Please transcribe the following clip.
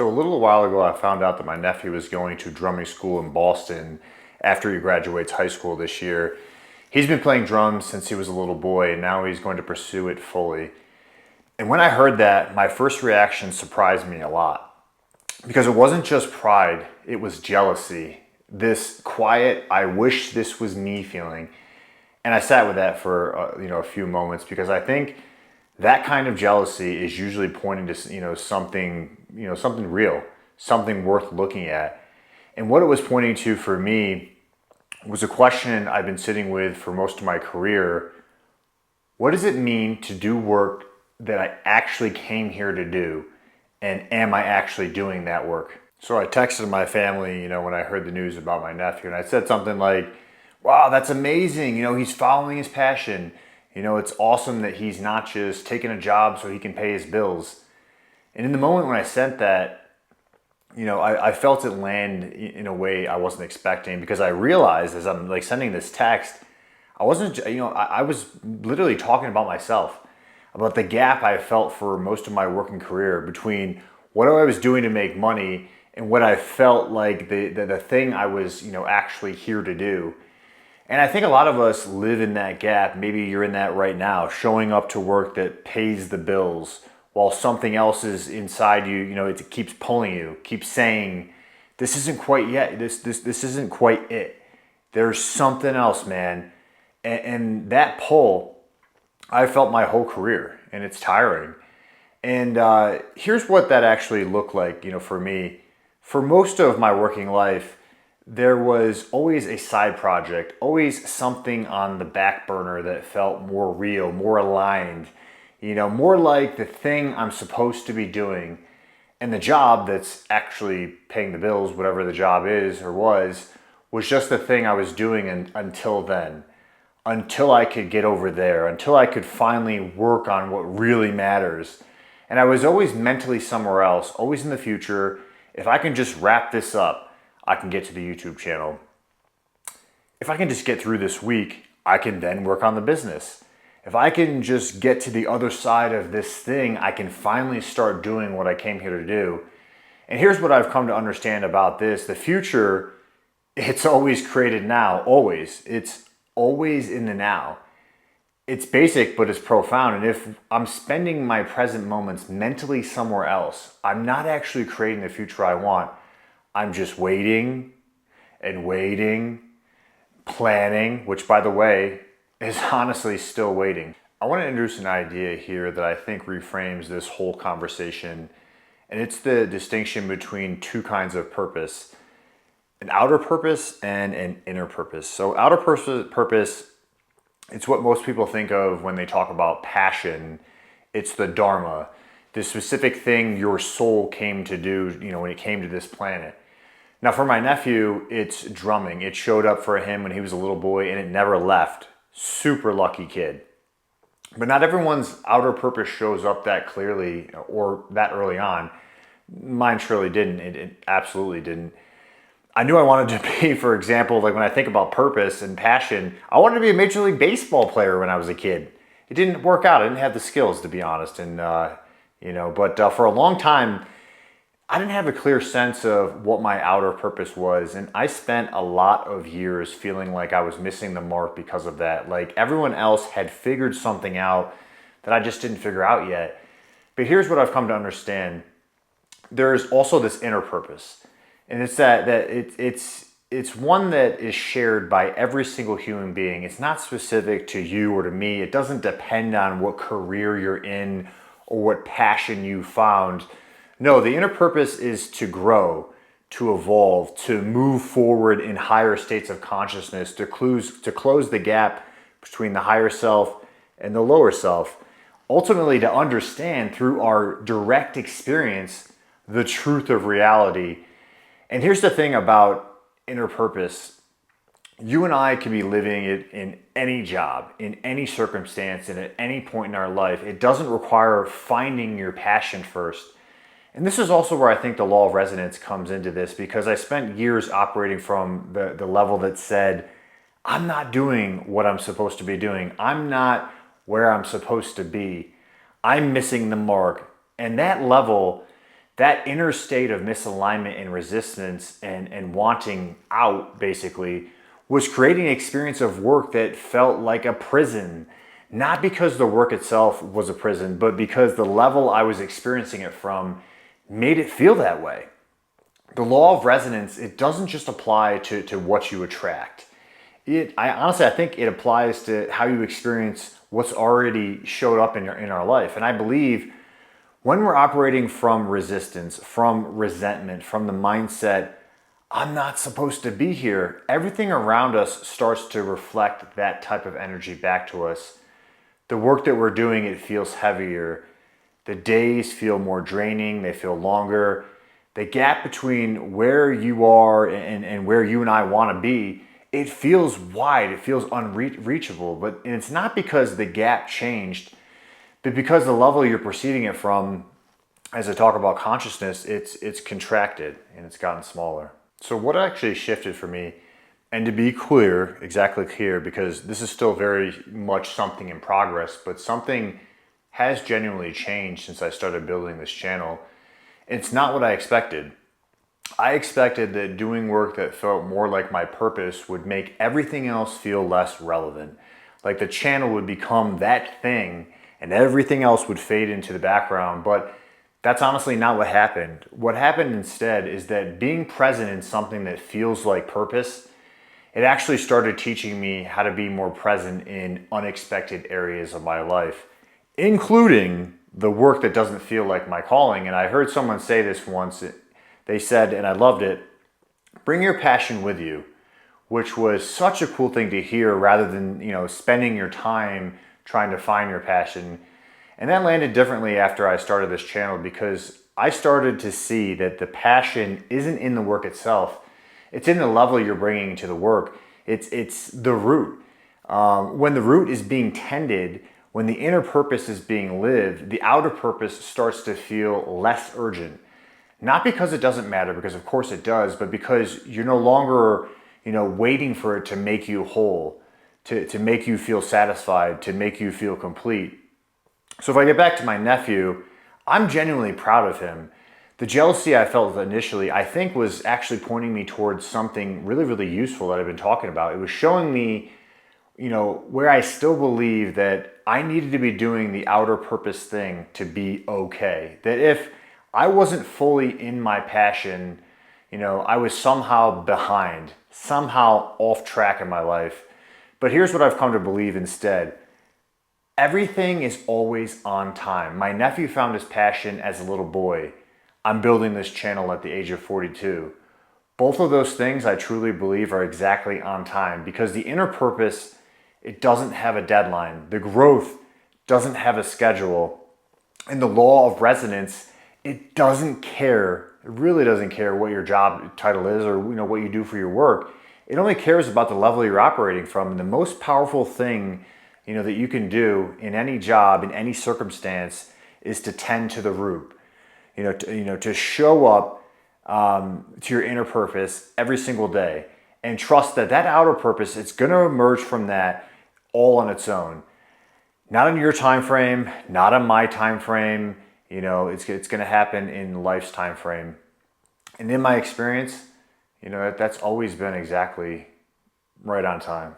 So a little while ago, I found out that my nephew is going to drumming school in Boston after he graduates high school this year. He's been playing drums since he was a little boy, and now he's going to pursue it fully. And when I heard that, my first reaction surprised me a lot because it wasn't just pride, it was jealousy. This quiet, I wish this was me feeling. And I sat with that for a few moments because I think that kind of jealousy is usually pointing to something real, something worth looking at. And what it was pointing to for me was a question I've been sitting with for most of my career. What does it mean to do work that I actually came here to do? And am I actually doing that work? So I texted my family, when I heard the news about my nephew, and I said something like, wow, that's amazing. He's following his passion. It's awesome that he's not just taking a job so he can pay his bills. And in the moment when I sent that, I felt it land in a way I wasn't expecting, because I realized as I'm sending this text, I wasn't, I was literally talking about myself, about the gap I felt for most of my working career between what I was doing to make money and what I felt like the thing I was, actually here to do. And I think a lot of us live in that gap. Maybe you're in that right now, showing up to work that pays the bills while something else is inside you, it keeps pulling you, keeps saying, this isn't quite yet, this isn't quite it. There's something else, man. And that pull, I felt my whole career, and it's tiring. And here's what that actually looked like, for me. For most of my working life, there was always a side project, always something on the back burner that felt more real, more aligned, more like the thing I'm supposed to be doing. And the job that's actually paying the bills, whatever the job is or was just the thing I was doing until then, until I could get over there, until I could finally work on what really matters. And I was always mentally somewhere else, always in the future. If I can just wrap this up, I can get to the YouTube channel. If I can just get through this week, I can then work on the business. If I can just get to the other side of this thing, I can finally start doing what I came here to do. And here's what I've come to understand about this. The future, it's always created now, always. It's always in the now. It's basic, but it's profound. And if I'm spending my present moments mentally somewhere else, I'm not actually creating the future I want. I'm just waiting and waiting, planning, which, by the way, is honestly still waiting. I want to introduce an idea here that I think reframes this whole conversation, and it's the distinction between two kinds of purpose: an outer purpose and an inner purpose. So outer purpose, it's what most people think of when they talk about passion. It's the dharma, the specific thing your soul came to do, when it came to this planet. Now for my nephew, it's drumming. It showed up for him when he was a little boy, and it never left. Super lucky kid. But not everyone's outer purpose shows up that clearly or that early on. Mine surely didn't. It absolutely didn't. I knew I wanted to be, for example, when I think about purpose and passion, I wanted to be a Major League Baseball player when I was a kid. It didn't work out. I didn't have the skills, to be honest. And, but for a long time, I didn't have a clear sense of what my outer purpose was. And I spent a lot of years feeling like I was missing the mark because of that. Like everyone else had figured something out that I just didn't figure out yet. But here's what I've come to understand. There's also this inner purpose. And it's it's one that is shared by every single human being. It's not specific to you or to me. It doesn't depend on what career you're in or what passion you found. No, the inner purpose is to grow, to evolve, to move forward in higher states of consciousness, to close the gap between the higher self and the lower self. Ultimately, to understand through our direct experience the truth of reality. And here's the thing about inner purpose. You and I can be living it in any job, in any circumstance, and at any point in our life. It doesn't require finding your passion first. And this is also where I think the law of resonance comes into this, because I spent years operating from the level that said, I'm not doing what I'm supposed to be doing. I'm not where I'm supposed to be. I'm missing the mark. And that level, that inner state of misalignment and resistance and wanting out basically was creating an experience of work that felt like a prison. Not because the work itself was a prison, but because the level I was experiencing it from made it feel that way. The law of resonance, it doesn't just apply to what you attract. I think it applies to how you experience what's already showed up in our life. And I believe when we're operating from resistance, from resentment, from the mindset, I'm not supposed to be here, everything around us starts to reflect that type of energy back to us. The work that we're doing, it feels heavier. The days feel more draining, they feel longer. The gap between where you are and where you and I want to be, it feels wide, it feels unreachable. But it's not because the gap changed, but because the level you're perceiving it from, as I talk about consciousness, it's contracted and it's gotten smaller. So what actually shifted for me, and to be clear, exactly clear, because this is still very much something in progress, but something has genuinely changed since I started building this channel. It's not what I expected. I expected that doing work that felt more like my purpose would make everything else feel less relevant. Like the channel would become that thing and everything else would fade into the background. But that's honestly not what happened. What happened instead is that being present in something that feels like purpose, it actually started teaching me how to be more present in unexpected areas of my life, including the work that doesn't feel like my calling. And I heard someone say this once. They said, and I loved it, bring your passion with you, which was such a cool thing to hear rather than, spending your time trying to find your passion. And that landed differently after I started this channel because I started to see that the passion isn't in the work itself. It's in the level you're bringing to the work. It's the root. When the root is being tended, when the inner purpose is being lived, the outer purpose starts to feel less urgent. Not because it doesn't matter, because of course it does, but because you're no longer, waiting for it to make you whole, to make you feel satisfied, to make you feel complete. So if I get back to my nephew, I'm genuinely proud of him. The jealousy I felt initially, I think, was actually pointing me towards something really, really useful that I've been talking about. It was showing me, where I still believe that I needed to be doing the outer purpose thing to be okay. That if I wasn't fully in my passion, I was somehow behind, somehow off track in my life. But here's what I've come to believe instead. Everything is always on time. My nephew found his passion as a little boy. I'm building this channel at the age of 42. Both of those things I truly believe are exactly on time because the inner purpose, it doesn't have a deadline. The growth doesn't have a schedule. And the law of resonance, it doesn't care. It really doesn't care what your job title is or what you do for your work. It only cares about the level you're operating from. And the most powerful thing that you can do in any job, in any circumstance, is to tend to the root. To show up to your inner purpose every single day and trust that outer purpose, it's going to emerge from that all on its own. Not in your time frame, not in my time frame. It's going to happen in life's time frame. And in my experience, that's always been exactly right on time.